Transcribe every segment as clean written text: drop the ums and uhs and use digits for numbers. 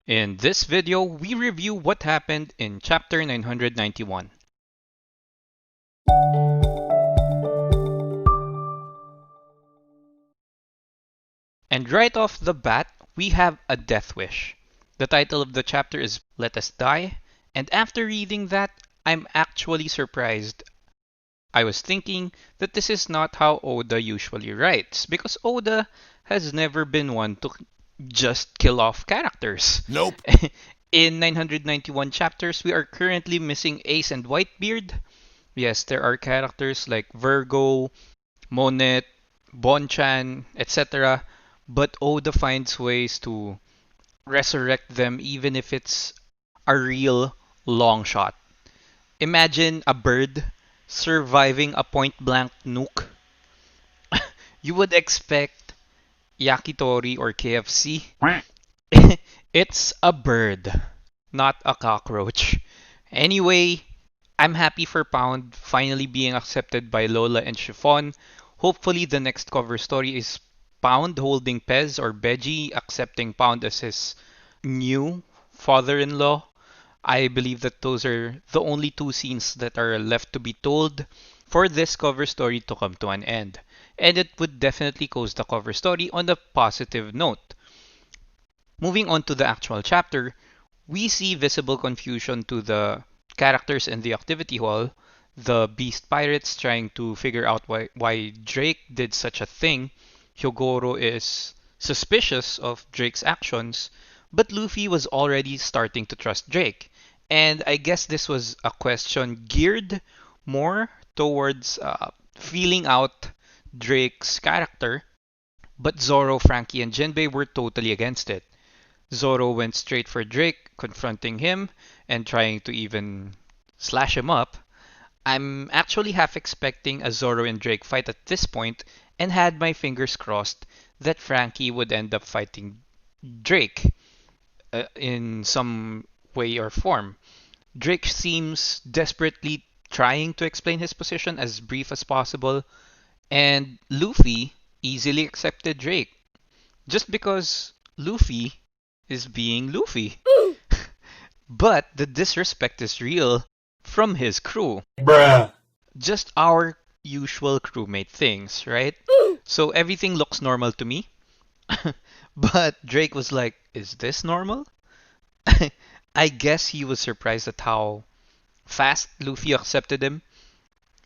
In this video, we review what happened in chapter 991. And right off the bat, we have a death wish. The title of the chapter is Let Us Die, and after reading that, I'm actually surprised. I was thinking that this is not how Oda usually writes, because Oda has never been one to just kill off characters. Nope. In 991 chapters, we are currently missing Ace and Whitebeard. Yes, there are characters like Virgo, Monet, Bonchan, etc. But Oda finds ways to resurrect them even if it's a real long shot. Imagine a bird surviving a point blank nuke. You would expect yakitori or KFC. It's a bird, not a cockroach. Anyway, I'm happy for Pound finally being accepted by Lola and Chiffon. Hopefully, the next cover story is Pound holding Pez or Beji accepting Pound as his new father in law. I believe that those are the only two scenes that are left to be told for this cover story to come to an end. And it would definitely close the cover story on a positive note. Moving on to the actual chapter, we see visible confusion to the characters in the activity hall. The Beast Pirates trying to figure out why Drake did such a thing. Hyogoro is suspicious of Drake's actions, but Luffy was already starting to trust Drake. And I guess this was a question geared more towards feeling out Drake's character, but Zoro, Frankie, and Jinbei were totally against it. Zoro went straight for Drake, confronting him and trying to even slash him up. I'm actually half expecting a Zoro and Drake fight at this point and had my fingers crossed that Frankie would end up fighting Drake in some way or form. Drake seems desperately trying to explain his position as brief as possible, and Luffy easily accepted Drake just because Luffy is being Luffy. But the disrespect is real from his crew. Bruh. Just our usual crewmate things, right? So everything looks normal to me. But Drake was like, is this normal? I guess he was surprised at how fast Luffy accepted him.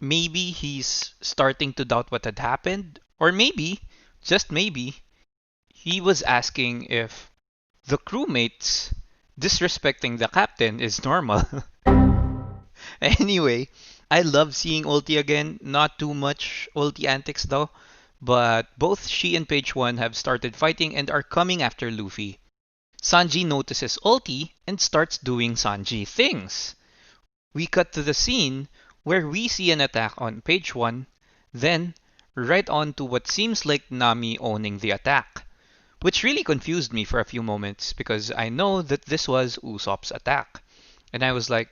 Maybe he's starting to doubt what had happened. Or maybe, just maybe, he was asking if the crewmates disrespecting the captain is normal. Anyway, I love seeing Ulti again. Not too much Ulti antics though. But both she and Page 1 have started fighting and are coming after Luffy. Sanji notices Ulti and starts doing Sanji things. We cut to the scene where we see an attack on Page 1, then right on to what seems like Nami owning the attack. Which really confused me for a few moments because I know that this was Usopp's attack. And I was like,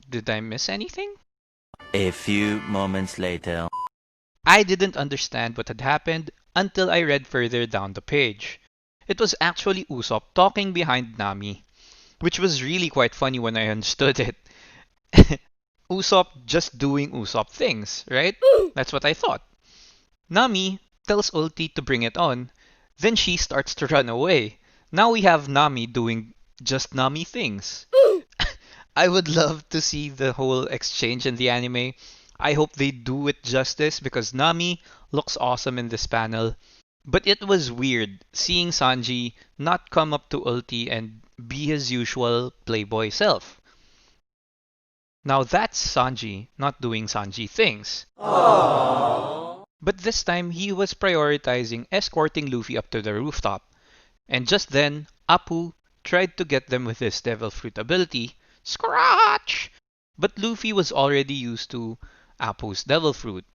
did I miss anything? A few moments later. I didn't understand what had happened until I read further down the page. It was actually Usopp talking behind Nami, which was really quite funny when I understood it. Usopp just doing Usopp things, right? That's what I thought. Nami tells Ulti to bring it on, then she starts to run away. Now we have Nami doing just Nami things. I would love to see the whole exchange in the anime. I hope they do it justice because Nami looks awesome in this panel. But it was weird seeing Sanji not come up to Ulti and be his usual playboy self. Now that's Sanji not doing Sanji things. Aww. But this time he was prioritizing escorting Luffy up to the rooftop. And just then, Apu tried to get them with his Devil Fruit ability, Scratch! But Luffy was already used to Apu's Devil Fruit.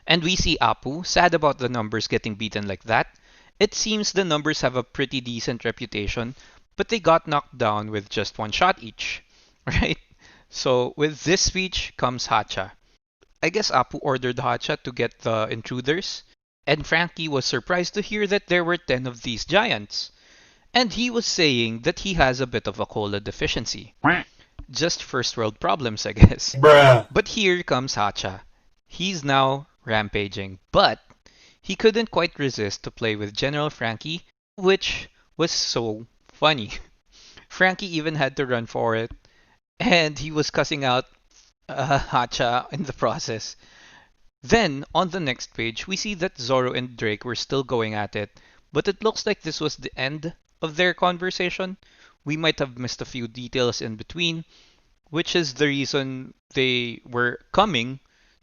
And we see Apu sad about the numbers getting beaten like that. It seems the numbers have a pretty decent reputation, but they got knocked down with just one shot each, right? So with this speech comes Hacha. I guess Apu ordered Hacha to get the intruders, and Frankie was surprised to hear that there were 10 of these giants. And he was saying that he has a bit of a cola deficiency. Just first world problems, I guess. Bruh. But here comes Hacha. He's now rampaging, but he couldn't quite resist to play with General Frankie, which was so funny. Frankie even had to run for it, and he was cussing out Hacha in the process. Then, on the next page, we see that Zoro and Drake were still going at it, but it looks like this was the end of their conversation. We might have missed a few details in between, which is the reason they were coming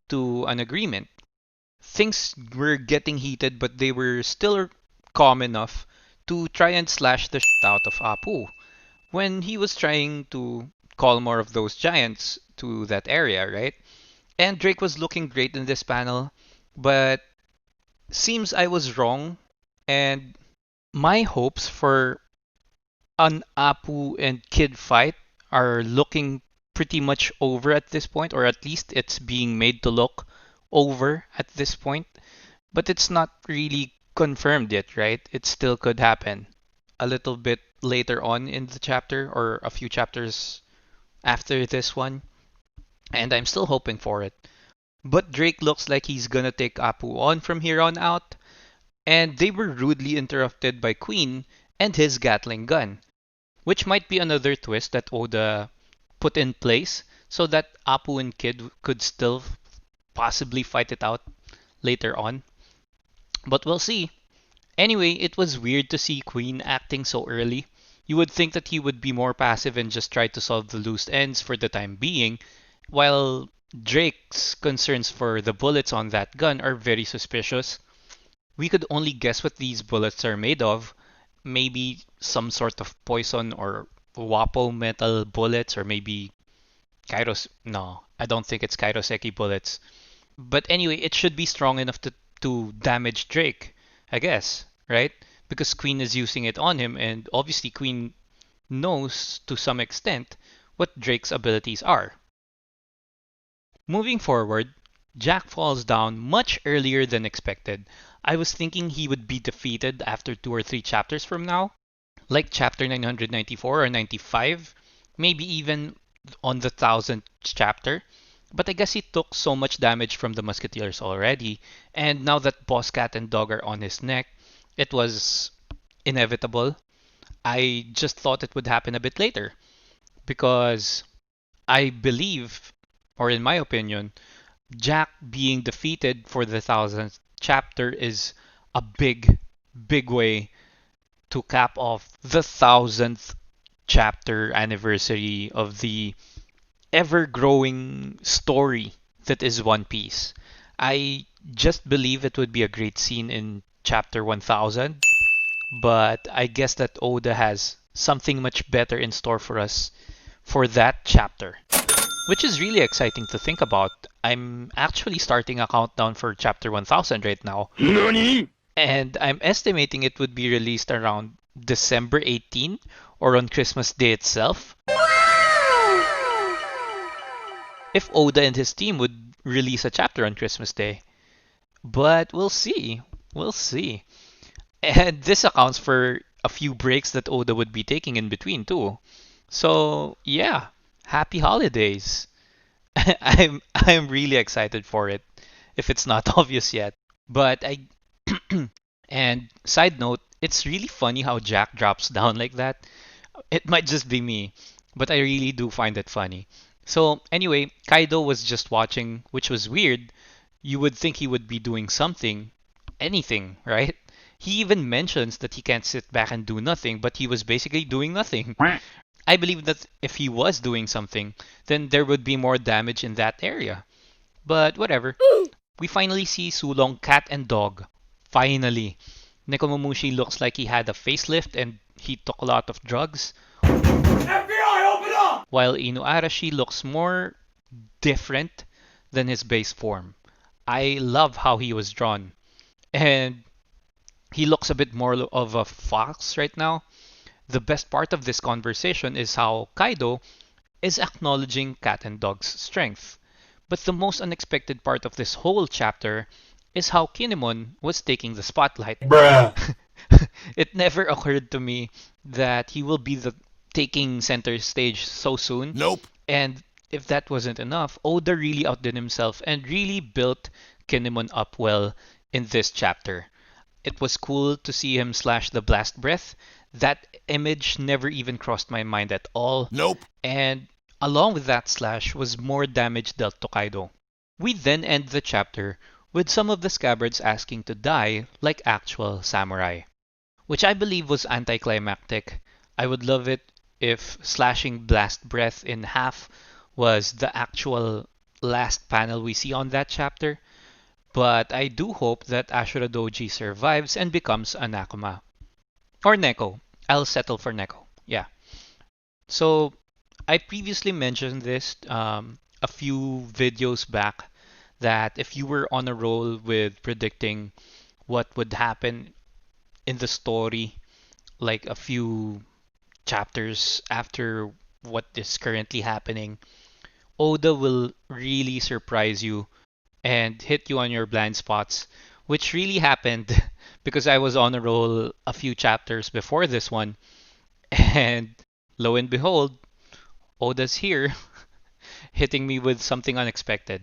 to an agreement. Things were getting heated, but they were still calm enough to try and slash the shit out of Apu when he was trying to call more of those giants to that area, right? And Drake was looking great in this panel, but seems I was wrong, and my hopes for an Apu and Kid fight are looking pretty much over at this point, or at least it's being made to look over at this point. But it's not really confirmed yet, right? It still could happen a little bit later on in the chapter, or a few chapters after this one, and I'm still hoping for it. But Drake looks like he's gonna take Apu on from here on out, and they were rudely interrupted by Queen and his Gatling gun, which might be another twist that Oda put in place so that Apu and Kid could still possibly fight it out later on. But we'll see. Anyway, it was weird to see Queen acting so early. You would think that he would be more passive and just try to solve the loose ends for the time being, while Drake's concerns for the bullets on that gun are very suspicious. We could only guess what these bullets are made of. Maybe some sort of poison or Wapo metal bullets, or maybe Kairos. No, I don't think it's Kairoseki bullets. But anyway, it should be strong enough to damage Drake, I guess, right? Because Queen is using it on him, and obviously Queen knows to some extent what Drake's abilities are. Moving forward, Jack falls down much earlier than expected. I was thinking he would be defeated after 2 or 3 chapters from now, like chapter 994 or 95, maybe even on the 1000th chapter. But I guess he took so much damage from the Musketeers already, and now that Boss Cat and Dog are on his neck, it was inevitable. I just thought it would happen a bit later, because I believe, or in my opinion, Jack being defeated for the 1000th chapter is a big, big way to cap off the 1000th chapter anniversary of the ever growing story that is One Piece. I just believe it would be a great scene in chapter 1000, but I guess that Oda has something much better in store for us for that chapter, which is really exciting to think about. I'm actually starting a countdown for chapter 1000 right now, NANI?! and I'm estimating it would be released around December 18 or on Christmas Day itself. If Oda and his team would release a chapter on Christmas Day. But we'll see. We'll see. And this accounts for a few breaks that Oda would be taking in between too. So yeah, happy holidays. I'm really excited for it, if it's not obvious yet. But I and side note, it's really funny how Jack drops down like that. It might just be me, but I really do find it funny. So anyway, Kaido was just watching, which was weird. You would think he would be doing something, anything, right? He even mentions that he can't sit back and do nothing, but he was basically doing nothing. I believe that if he was doing something, then there would be more damage in that area. But whatever. We finally see Sulong Cat and Dog. Finally. Nekomamushi looks like he had a facelift and he took a lot of drugs, FBI, open up! while Inuarashi looks more different than his base form. I love how he was drawn. And he looks a bit more of a fox right now. The best part of this conversation is how Kaido is acknowledging Cat and Dog's strength. But the most unexpected part of this whole chapter is how Kinemon was taking the spotlight. Bruh. It never occurred to me that he will be the taking center stage so soon. Nope. And if that wasn't enough, Oda really outdid himself and really built Kinemon up well in this chapter. It was cool to see him slash the blast breath. That image never even crossed my mind at all. Nope. And along with that slash was more damage dealt to Kaido. We then end the chapter with some of the scabbards asking to die like actual samurai, which I believe was anticlimactic. I would love it if slashing Blast Breath in half was the actual last panel we see on that chapter, but I do hope that Ashura Doji survives and becomes a Nakama. Or Neko. I'll settle for Neko. Yeah. So, I previously mentioned this a few videos back that if you were on a roll with predicting what would happen in the story, like a few chapters after what is currently happening, Oda will really surprise you and hit you on your blind spots, which really happened because I was on a roll a few chapters before this one, and lo and behold, Oda's here hitting me with something unexpected.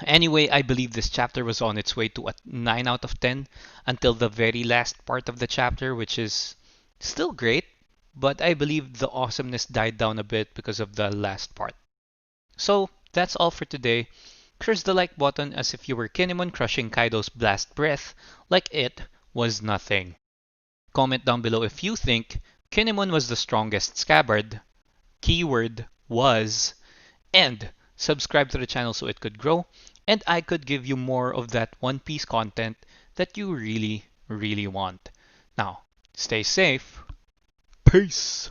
Anyway, I believe this chapter was on its way to a 9 out of 10 until the very last part of the chapter, which is still great, but I believe the awesomeness died down a bit because of the last part. So, that's all for today. Curse the like button as if you were Kinemon crushing Kaido's blast breath like it was nothing. Comment down below if you think Kinemon was the strongest scabbard. Keyword was. And subscribe to the channel so it could grow and I could give you more of that One Piece content that you really, really want. Now, stay safe. Peace!